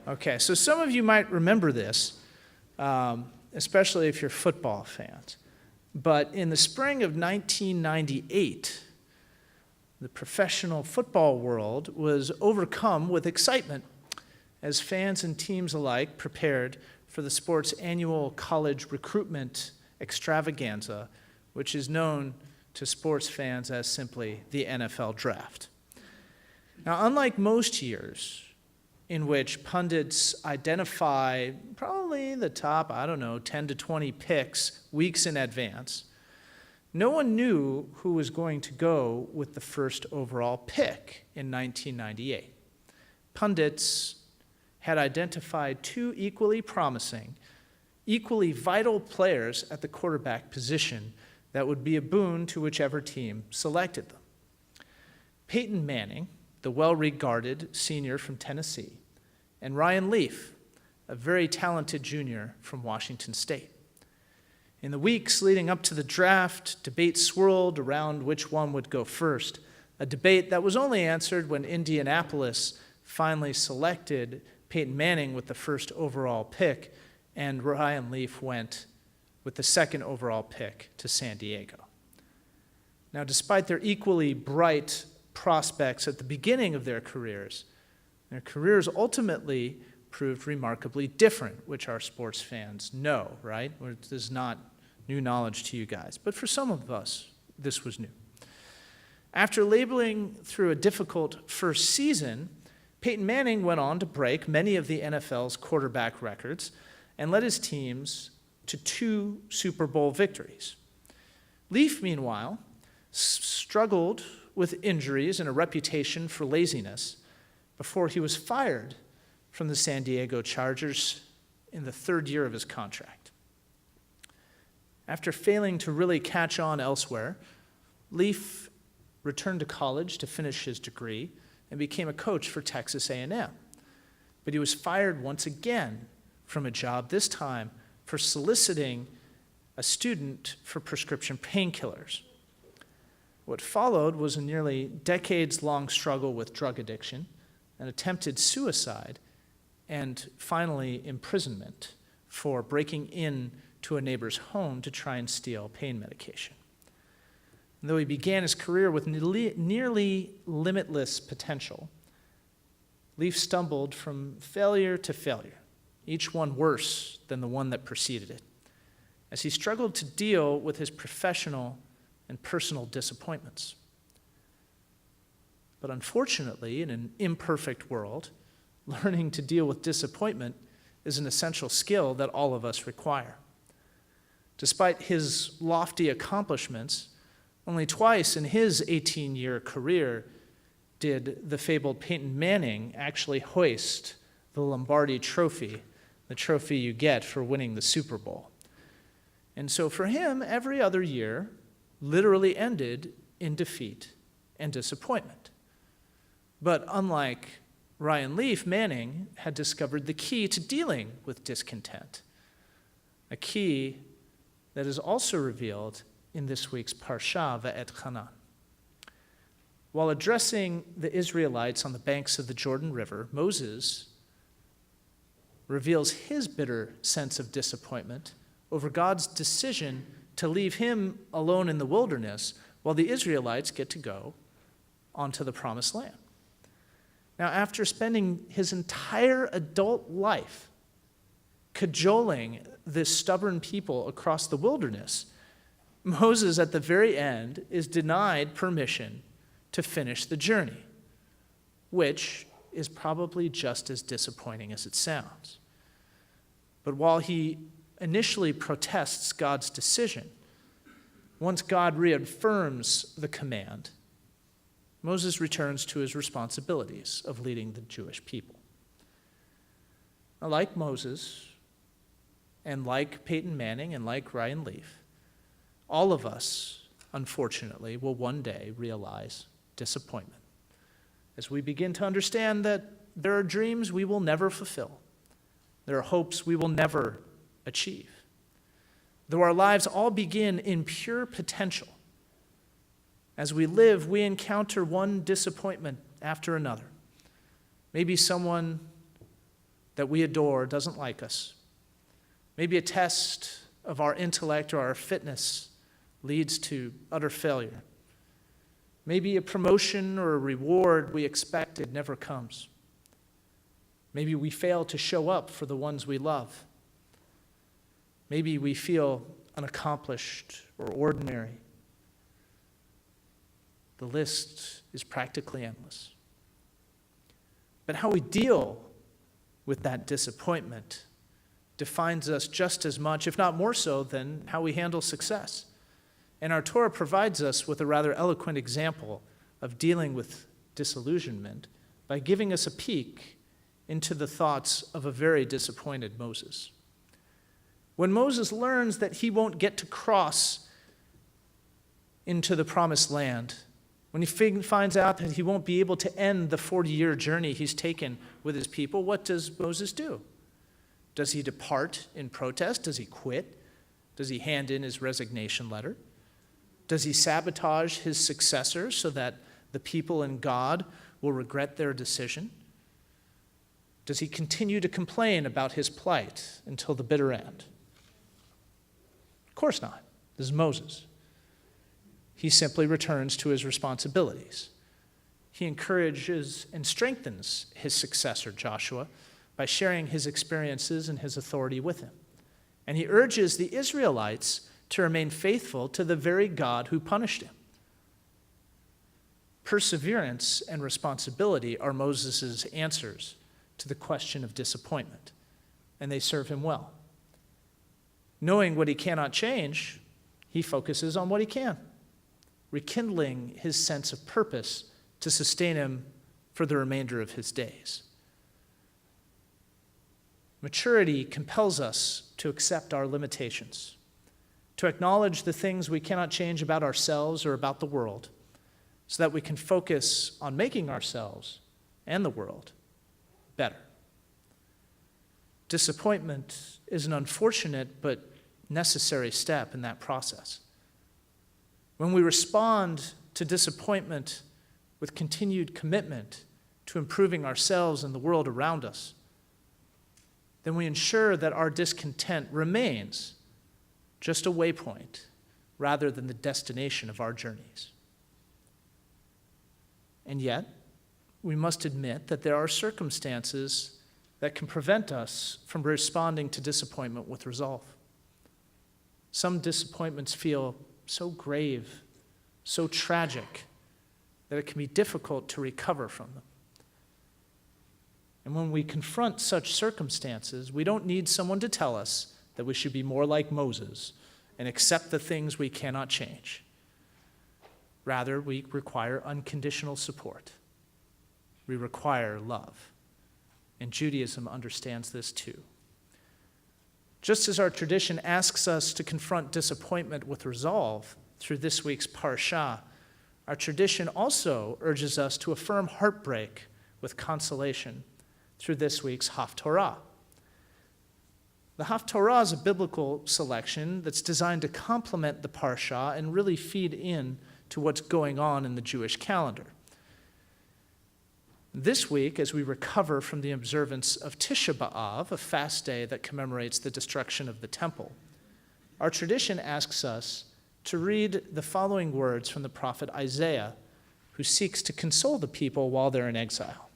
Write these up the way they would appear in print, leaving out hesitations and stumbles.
Okay, so some of you might remember this, especially if you're football fans. But in the spring of 1998, the professional football world was overcome with excitement as fans and teams alike prepared for the sport's annual college recruitment extravaganza, which is known to sports fans as simply the NFL Draft. Now, unlike most years in which pundits identify probably the top, 10 to 20 picks weeks in advance, no one knew who was going to go with the first overall pick in 1998. Pundits had identified two equally promising, equally vital players at the quarterback position that would be a boon to whichever team selected them. Peyton Manning, the well-regarded senior from Tennessee, and Ryan Leaf, a very talented junior from Washington State. In the weeks leading up to the draft, debate swirled around which one would go first, a debate that was only answered when Indianapolis finally selected Peyton Manning with the first overall pick, and Ryan Leaf went with the second overall pick to San Diego. Now, despite their equally bright prospects at the beginning of their careers ultimately proved remarkably different, which our sports fans know, right? This is not new knowledge to you guys, but for some of us, this was new. After laboring through a difficult first season, Peyton Manning went on to break many of the NFL's quarterback records and led his teams to 2 Super Bowl victories. Leaf, meanwhile, struggled with injuries and a reputation for laziness before he was fired from the San Diego Chargers in the 3rd year of his contract. After failing to really catch on elsewhere, Leaf returned to college to finish his degree and became a coach for Texas A&M. But he was fired once again from a job, this time for soliciting a student for prescription painkillers. What followed was a nearly decades-long struggle with drug addiction, an attempted suicide, and finally imprisonment for breaking in to a neighbor's home to try and steal pain medication. And though he began his career with nearly limitless potential, Leaf stumbled from failure to failure, each one worse than the one that preceded it, as he struggled to deal with his professional and personal disappointments. But unfortunately, in an imperfect world, learning to deal with disappointment is an essential skill that all of us require. Despite his lofty accomplishments, only twice in his 18-year career did the fabled Peyton Manning actually hoist the Lombardi Trophy, the trophy you get for winning the Super Bowl. And so for him, every other year literally ended in defeat and disappointment. But unlike Ryan Leaf, Manning had discovered the key to dealing with discontent, a key that is also revealed in this week's Parsha Va'et Hanan. While addressing the Israelites on the banks of the Jordan River, Moses reveals his bitter sense of disappointment over God's decision to leave him alone in the wilderness while the Israelites get to go onto the promised land. Now, after spending his entire adult life cajoling this stubborn people across the wilderness, Moses, at the very end, is denied permission to finish the journey, which is probably just as disappointing as it sounds. But while he initially protests God's decision, once God reaffirms the command, Moses returns to his responsibilities of leading the Jewish people. Now, like Moses, and like Peyton Manning, and like Ryan Leaf, all of us, unfortunately, will one day realize disappointment as we begin to understand that there are dreams we will never fulfill. There are hopes we will never achieve. Though our lives all begin in pure potential, as we live, we encounter one disappointment after another. Maybe someone that we adore doesn't like us. Maybe a test of our intellect or our fitness leads to utter failure. Maybe a promotion or a reward we expected never comes. Maybe we fail to show up for the ones we love. Maybe we feel unaccomplished or ordinary. The list is practically endless. But how we deal with that disappointment defines us just as much, if not more so, than how we handle success. And our Torah provides us with a rather eloquent example of dealing with disillusionment by giving us a peek into the thoughts of a very disappointed Moses. When Moses learns that he won't get to cross into the promised land, when he finds out that he won't be able to end the 40-year journey he's taken with his people, what does Moses do? Does he depart in protest? Does he quit? Does he hand in his resignation letter? Does he sabotage his successor so that the people and God will regret their decision? Does he continue to complain about his plight until the bitter end? Of course not. This is Moses. He simply returns to his responsibilities. He encourages and strengthens his successor, Joshua, by sharing his experiences and his authority with him. And he urges the Israelites to remain faithful to the very God who punished him. Perseverance and responsibility are Moses' answers to the question of disappointment, and they serve him well. Knowing what he cannot change, he focuses on what he can, rekindling his sense of purpose to sustain him for the remainder of his days. Maturity compels us to accept our limitations, to acknowledge the things we cannot change about ourselves or about the world, so that we can focus on making ourselves and the world better. Disappointment is an unfortunate but necessary step in that process. When we respond to disappointment with continued commitment to improving ourselves and the world around us, then we ensure that our discontent remains just a waypoint rather than the destination of our journeys. And yet, we must admit that there are circumstances that can prevent us from responding to disappointment with resolve. Some disappointments feel so grave, so tragic, that it can be difficult to recover from them. And when we confront such circumstances, we don't need someone to tell us that we should be more like Moses and accept the things we cannot change. Rather, we require unconditional support. We require love. And Judaism understands this too. Just as our tradition asks us to confront disappointment with resolve through this week's Parsha, our tradition also urges us to affirm heartbreak with consolation through this week's Haftorah. The Haftorah is a biblical selection that's designed to complement the Parsha and really feed in to what's going on in the Jewish calendar. This week, as we recover from the observance of Tisha B'Av, a fast day that commemorates the destruction of the temple, our tradition asks us to read the following words from the prophet Isaiah, who seeks to console the people while they're in exile.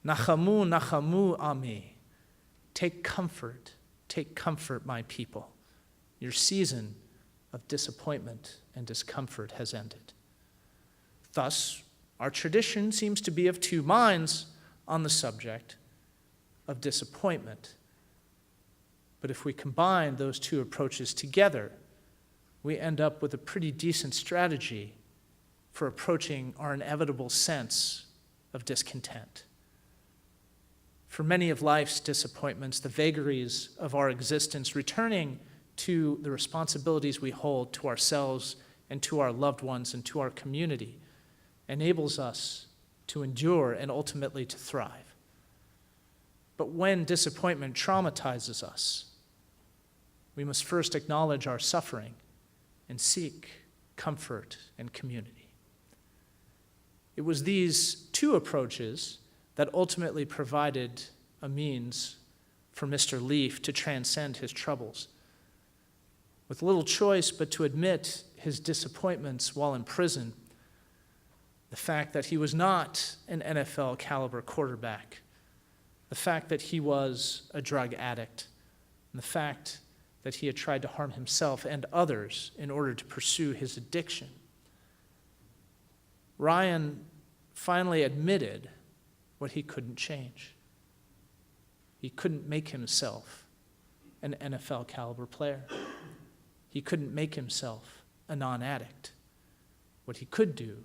Nachamu, nachamu ami. Take comfort, my people. Your season of disappointment and discomfort has ended. Thus, our tradition seems to be of two minds on the subject of disappointment. But if we combine those two approaches together, we end up with a pretty decent strategy for approaching our inevitable sense of discontent. For many of life's disappointments, the vagaries of our existence, returning to the responsibilities we hold to ourselves and to our loved ones and to our community, enables us to endure and ultimately to thrive. But when disappointment traumatizes us, we must first acknowledge our suffering and seek comfort and community. It was these two approaches that ultimately provided a means for Mr. Leaf to transcend his troubles. With little choice but to admit his disappointments while in prison, the fact that he was not an NFL caliber quarterback, the fact that he was a drug addict, and the fact that he had tried to harm himself and others in order to pursue his addiction. Ryan finally admitted what he couldn't change. He couldn't make himself an NFL caliber player. He couldn't make himself a non-addict. What he could do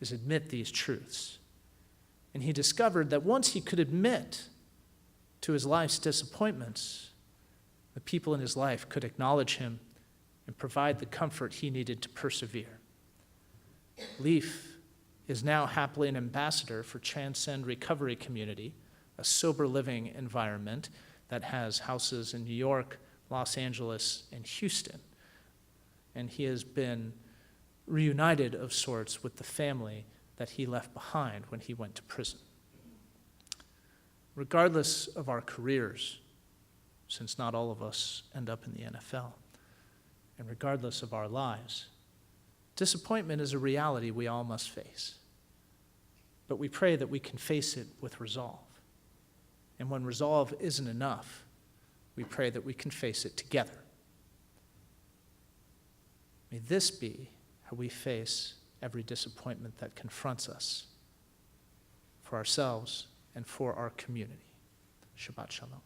is admit these truths. And he discovered that once he could admit to his life's disappointments, the people in his life could acknowledge him and provide the comfort he needed to persevere. Leaf is now happily an ambassador for Transcend Recovery Community, a sober living environment that has houses in New York, Los Angeles, and Houston. And he has been reunited of sorts with the family that he left behind when he went to prison. Regardless of our careers, since not all of us end up in the NFL, and regardless of our lives, disappointment is a reality we all must face. But we pray that we can face it with resolve. And when resolve isn't enough, we pray that we can face it together. May this be how we face every disappointment that confronts us, for ourselves and for our community. Shabbat Shalom.